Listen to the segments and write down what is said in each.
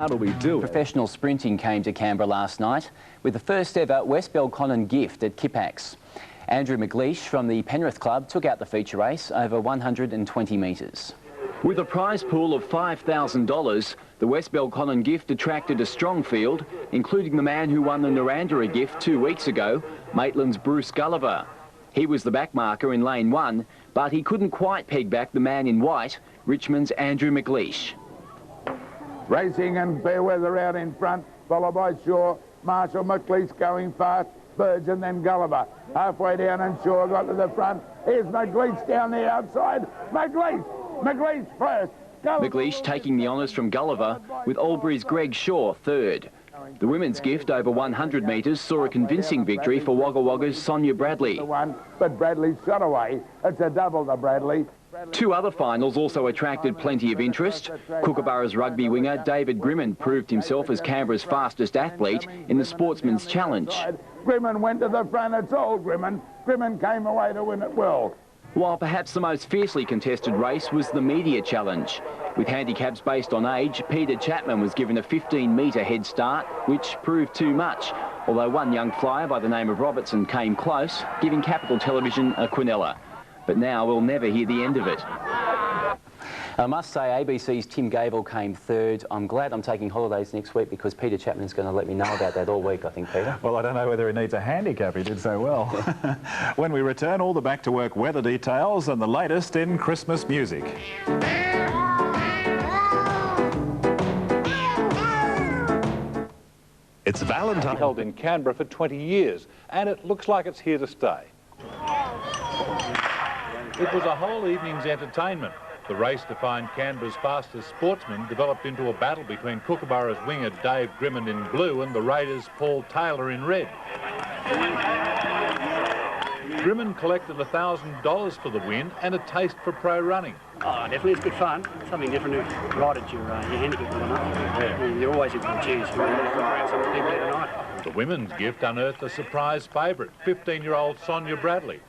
How do we do it? Professional sprinting came to Canberra last night with the first ever West Belconnen gift at Kippax. Andrew McLeish from the Penrith Club took out the feature race over 120 metres. With a prize pool of $5,000, the West Belconnen gift attracted a strong field, including the man who won the Narrandera gift 2 weeks ago, Maitland's Bruce Gulliver. He was the backmarker in lane 1, but he couldn't quite peg back the man in white, Richmond's Andrew McLeish. Racing and Fairweather out in front, followed by Shaw, Marshall, McLeish going fast, Burge and then Gulliver. Halfway down and Shaw got to the front. Here's McLeish down the outside. McLeish first. McLeish taking the honours from Gulliver, with Albury's Greg Shaw third. The women's gift over 100 metres saw a convincing victory for Wagga Wagga's Sonia Bradley. But Bradley shot away. It's a double to Bradley. 2 other finals also attracted plenty of interest. Kookaburra's rugby winger David Grimond proved himself as Canberra's fastest athlete in the Sportsman's Challenge. Grimond went to the front. It's all Grimond. Grimond came away to win it well. While perhaps the most fiercely contested race was the Media Challenge. With handicaps based on age, Peter Chapman was given a 15-metre head start, which proved too much, although one young flyer by the name of Robertson came close, giving Capital Television a quinella. But now we'll never hear the end of it. I must say ABC's Tim Gable came third. I'm glad I'm taking holidays next week because Peter Chapman's going to let me know about that all week, I think, Peter. Well, I don't know whether he needs a handicap. He did so well. When we return, all the back-to-work weather details and the latest in Christmas music. It's Valentine. Held in Canberra for 20 years, and it looks like it's here to stay. It was a whole evening's entertainment. The race to find Canberra's fastest sportsman developed into a battle between Kookaburra's winger Dave Grimond in blue and the Raiders' Paul Taylor in red. Grimond collected $1,000 for the win and a taste for pro running. Oh, definitely, it's good fun. Something different to ride at your handicap or not. Yeah. You're always a good chance to grab some people here tonight. The women's gift unearthed a surprise favourite, 15-year-old Sonia Bradley.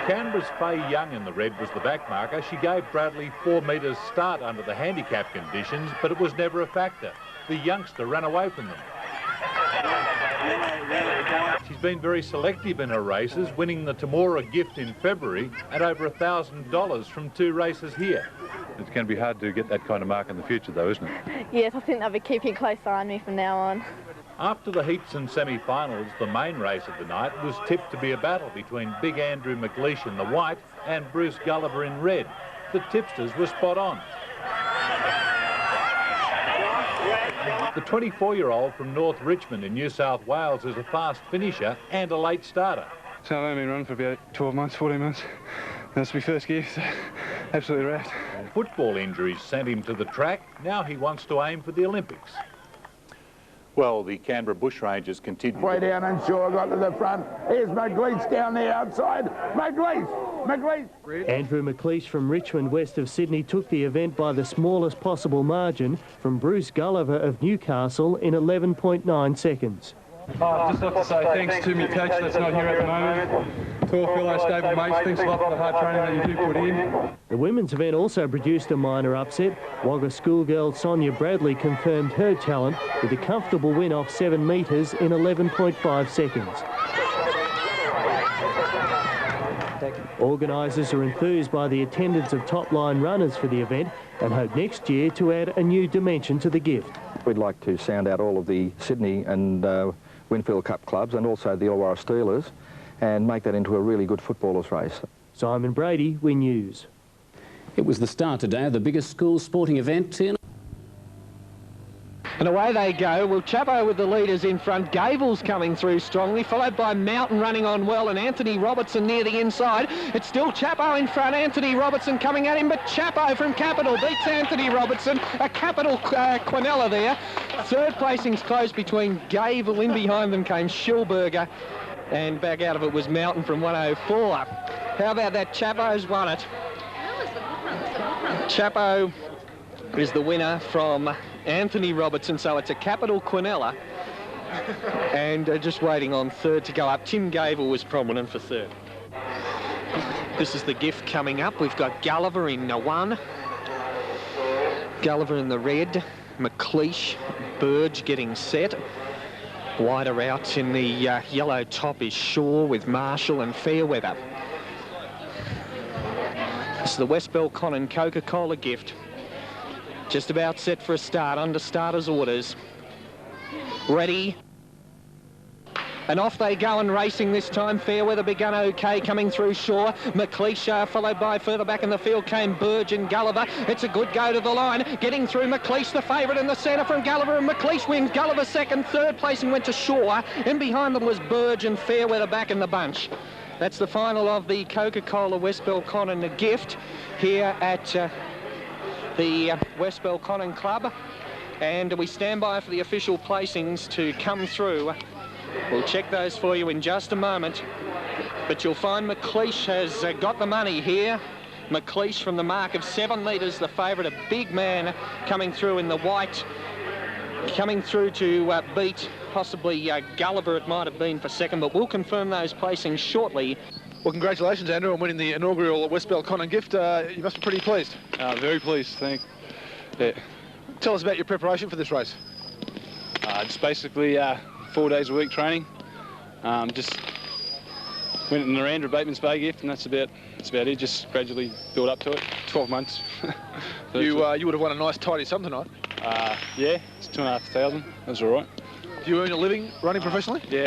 Canberra's Faye Young in the red was the backmarker. She gave Bradley 4 metres start under the handicap conditions, but it was never a factor. The youngster ran away from them. She's been very selective in her races, winning the Temora gift in February at over $1,000 from 2 races here. It's going to be hard to get that kind of mark in the future, though, isn't it? Yes, I think they'll be keeping a close eye on me from now on. After the heats and semi-finals, the main race of the night was tipped to be a battle between Big Andrew McLeish in the white and Bruce Gulliver in red. The tipsters were spot on. The 24-year-old from North Richmond in New South Wales is a fast finisher and a late starter. So I've only been running for about 12 months, 14 months. That's my first gift, so absolutely wrapped. Football injuries sent him to the track. Now he wants to aim for the Olympics. Well, the Canberra Bushrangers continue. Way down and Shaw got to the front. Here's McLeish down the outside. McLeish! Andrew McLeish from Richmond, west of Sydney, took the event by the smallest possible margin from Bruce Gulliver of Newcastle in 11.9 seconds. I'd just like to say thanks to my coach that's not here at the moment. To all fellow stable mates, thanks a lot for the hard training that you do put in. The women's event also produced a minor upset. Wagga schoolgirl Sonia Bradley confirmed her talent with a comfortable win off 7 metres in 11.5 seconds. Organisers are enthused by the attendance of top-line runners for the event and hope next year to add a new dimension to the gift. We'd like to sound out all of the Sydney and Winfield Cup clubs and also the Illawarra Steelers and make that into a really good footballers race. Simon Brady, Win News. It was the start today of the biggest school sporting event in... And away they go. Well, Chapo with the leaders in front. Gable's coming through strongly, followed by Mountain running on well, and Anthony Robertson near the inside. It's still Chapo in front. Anthony Robertson coming at him, but Chapo from Capital beats Anthony Robertson. A Capital quinella there. Third placing's close between Gable. In behind them came Schilberger, and back out of it was Mountain from 104. How about that? Chapo's won it. Chapo is the winner from Anthony Robertson, so it's a Capital quinella. And just waiting on third to go up. Tim Gable was prominent for third. This is the gift coming up. We've got Gulliver in 1. Gulliver in the red, McLeish, Burge getting set. Wider out in the yellow top is Shaw with Marshall and Fairweather. This is the West Belconnen Coca-Cola gift. Just about set for a start, under starters' orders. Ready. And off they go and racing this time. Fairweather begun okay, coming through Shaw. McLeish followed by further back in the field came Burge and Gulliver. It's a good go to the line. Getting through McLeish, the favourite in the centre from Gulliver, and McLeish wins. Gulliver second, third placing went to Shaw. In behind them was Burge and Fairweather back in the bunch. That's the final of the Coca-Cola West Belconnen gift here at the West Belconnen Club. And we stand by for the official placings to come through. We'll check those for you in just a moment. But you'll find McLeish has got the money here. McLeish from the mark of 7 metres, the favourite, a big man coming through in the white. Coming through to beat possibly Gulliver, it might have been for second, but we'll confirm those placings shortly. Well, congratulations, Andrew, on winning the inaugural West Belconnen gift. You must be pretty pleased. Very pleased, thanks. Yeah. Tell us about your preparation for this race. Just basically 4 days a week training. Just went in the Narrandera Bateman's Bay gift, and that's about it. Just gradually build up to it. 12 months. You would have won a nice tidy sum tonight. Yeah, it's 2,500. That's all right. Do you earn a living running professionally? Yeah.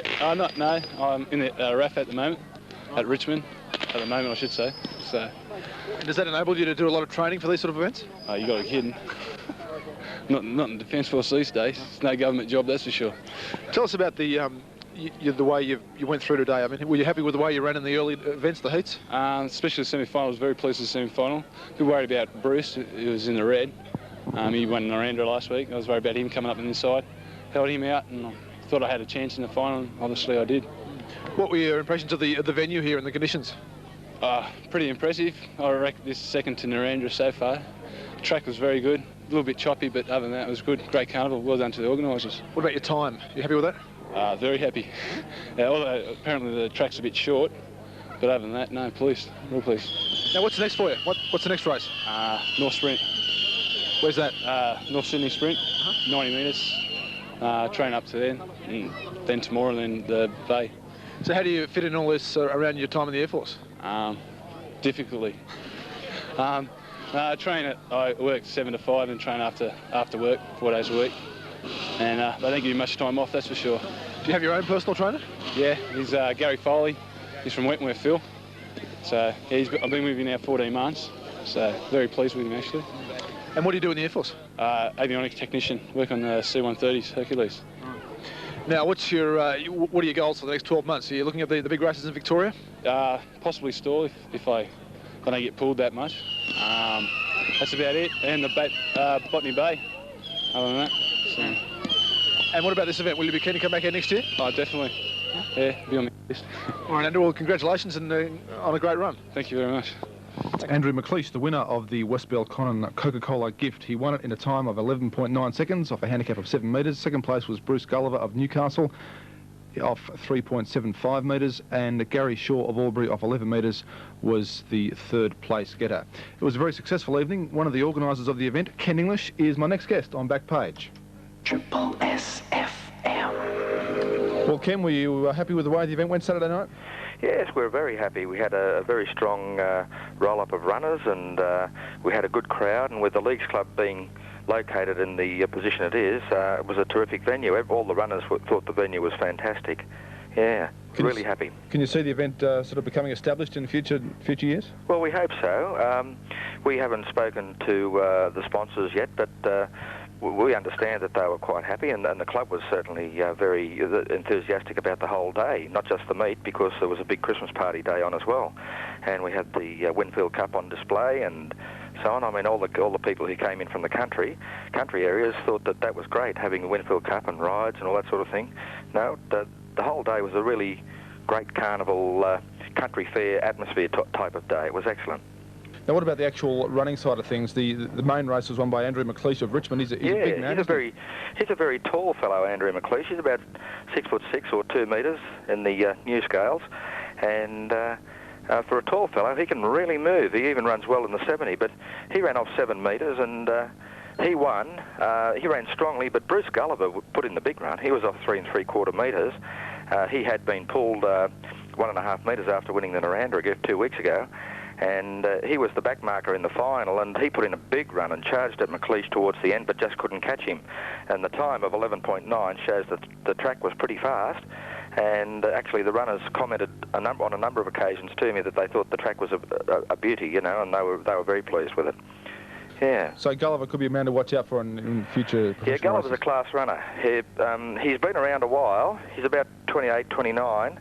No. I'm in the RAF at the moment, at Richmond. At the moment, I should say. So. Does that enable you to do a lot of training for these sort of events? You got to be kidding. Not in the Defence Force these days. It's no government job, that's for sure. Tell us about the way you went through today. I mean, were you happy with the way you ran in the early events, the heats? Especially the semi-final. I was very pleased with the semi-final. A bit worried about Bruce, who was in the red. He won Narrandera last week. I was worried about him coming up on the inside. Held him out, and I thought I had a chance in the final, and obviously I did. What were your impressions of the venue here and the conditions? Pretty impressive. I reckon this is second to Narrandera so far. The track was very good. A little bit choppy, but other than that, it was good. Great carnival. Well done to the organisers. What about your time? You happy with that? Very happy. Although apparently the track's a bit short, but other than that, no, pleased. Real pleased. Now, what's next for you? What's the next race? North Sprint. Where's that? North Sydney Sprint, 90 metres. Train up to then tomorrow, then the Bay. So how do you fit in all this around your time in the Air Force? Difficultly. I work 7 to 5 and train after work 4 days a week, and they don't give you much time off, that's for sure. Do you have your own personal trainer? Yeah, he's Gary Foley. He's from Wentworth, Phil. So yeah, I've been with him now 14 months. So very pleased with him actually. And what do you do in the Air Force? Avionics technician. Work on the C-130s Hercules. Now, what are your goals for the next 12 months? Are you looking at the big races in Victoria? Possibly stall if I don't get pulled that much. That's about it. And the Botany Bay, other than that. So. And what about this event? Will you be keen to come back here next year? Oh, definitely. Yeah, be on the list. All right, Andrew, well, congratulations and on a great run. Thank you very much. Andrew McLeish, the winner of the West Belconnen Coca-Cola gift. He won it in a time of 11.9 seconds off a handicap of 7 metres. Second place was Bruce Gulliver of Newcastle off 3.75 metres, and Gary Shaw of Albury off 11 metres was the third place getter. It was a very successful evening. One of the organisers of the event, Ken English, is my next guest on Backpage. Triple SFM. Well, Ken, were you happy with the way the event went Saturday night? Yes, we're very happy. We had a very strong roll-up of runners, and we had a good crowd, and with the Leagues Club being located in the position it is, it was a terrific venue. All the runners thought the venue was fantastic. Yeah, really happy. Can you see the event sort of becoming established in future years? Well, we hope so. We haven't spoken to the sponsors yet, but we understand that they were quite happy, and the club was certainly very enthusiastic about the whole day, not just the meet, because there was a big Christmas party day on as well. And we had the Winfield Cup on display and so on. I mean, all the people who came in from the country areas thought that was great, having a Winfield Cup and rides and all that sort of thing. No, the whole day was a really great carnival, country fair atmosphere type of day. It was excellent. Now, what about the actual running side of things? The main race was won by Andrew McLeish of Richmond. He's a big man. He's a very tall fellow, Andrew McLeish. He's about 6'6" or 2 metres in the new scales, and for a tall fellow, he can really move. He even runs well in the 70, but he ran off 7 metres, and He won. He ran strongly, but Bruce Gulliver put in the big run. He was off 3 3/4 metres. He had been pulled 1.5 metres after winning the Narrandera gift 2 weeks ago. And he was the back marker in the final, and he put in a big run and charged at McLeish towards the end, but just couldn't catch him. And the time of 11.9 shows that the track was pretty fast. And actually, the runners commented on a number of occasions to me that they thought the track was a beauty, you know, and they were very pleased with it. Yeah. So Gulliver could be a man to watch out for in future. Yeah, Gulliver's a class runner. He's been around a while. He's about 28, 29.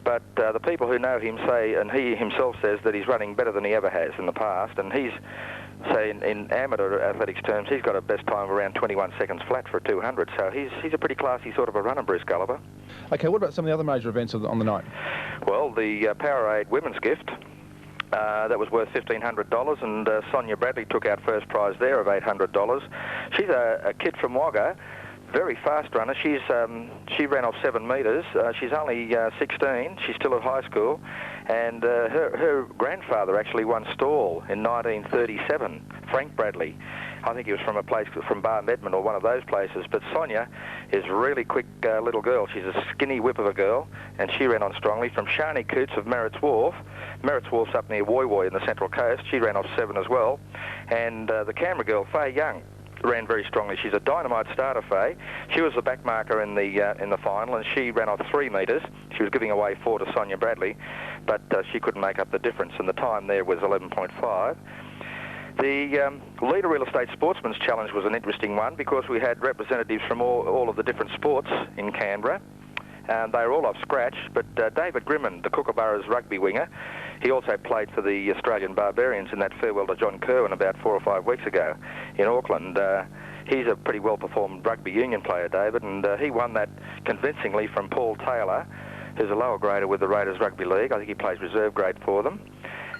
But the people who know him say, and he himself says, that he's running better than he ever has in the past. And he's, say, in amateur athletics terms, he's got a best time of around 21 seconds flat for a 200. So he's a pretty classy sort of a runner, Bruce Gulliver. OK, what about some of the other major events on the night? Well, the Powerade Women's Gift. That was worth $1,500, and Sonia Bradley took out first prize there of $800. She's a kid from Wagga. Very fast runner. She ran off 7 metres. She's only 16. She's still at high school, and her grandfather actually won Stawell in 1937. Frank Bradley. I think he was from a place from Bar Medman or one of those places. But Sonia is a really quick little girl. She's a skinny whip of a girl, and she ran on strongly. From Shani Coots of Merritt's Wharf. Merritt's Wharf's up near Woy Woy in the Central Coast. She ran off 7 as well. And the Canberra girl, Faye Young, ran very strongly. She's a dynamite starter, Faye. She was the back marker in the final, and she ran off 3 metres. She was giving away 4 to Sonia Bradley, but she couldn't make up the difference, and the time there was 11.5. The Leader Real Estate Sportsman's Challenge was an interesting one because we had representatives from all of the different sports in Canberra. They were all off scratch, but David Grimond, the Kookaburra's rugby winger, he also played for the Australian Barbarians in that farewell to John Kerwin about 4 or 5 weeks ago in Auckland. He's a pretty well-performed rugby union player, David, and he won that convincingly from Paul Taylor, who's a lower grader with the Raiders Rugby League. I think he plays reserve grade for them.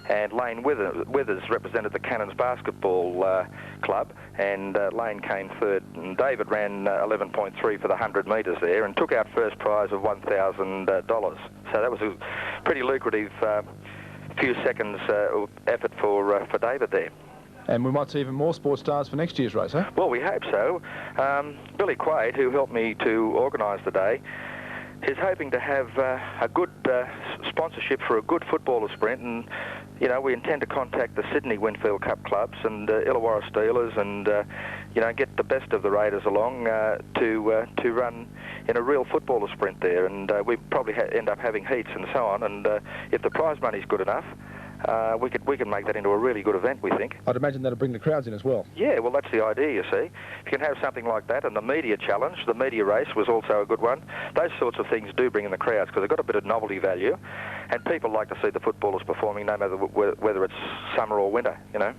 And Lane Withers represented the Cannons Basketball Club, and Lane came third. And David ran 11.3 for the 100 metres there and took out first prize of $1,000. So that was a pretty lucrative few seconds effort for David there. And we might see even more sports stars for next year's race, huh? Well, we hope so. Billy Quaid, who helped me to organise the day, is hoping to have a good sponsorship for a good footballer sprint, and you know, we intend to contact the Sydney Winfield Cup clubs and Illawarra Steelers, and you know, get the best of the Raiders along to run in a real footballer sprint there, and we probably end up having heats and so on. And if the prize money's good enough, we could make that into a really good event, we think. I'd imagine that'll bring the crowds in as well. Yeah, well, that's the idea, you see. If you can have something like that, and the media challenge, the media race was also a good one. Those sorts of things do bring in the crowds because they've got a bit of novelty value, and people like to see the footballers performing no matter whether it's summer or winter, you know.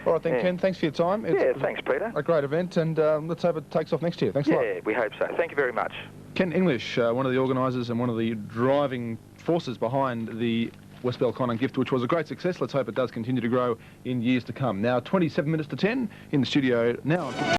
All right then, yeah. Ken, thanks for your time. Thanks, Peter. A great event, and let's hope it takes off next year. Thanks a lot. Yeah, we hope so. Thank you very much. Ken English, one of the organisers and one of the driving forces behind the West Belconnen gift, which was a great success. Let's hope it does continue to grow in years to come. Now, 27 minutes to 10 in the studio now.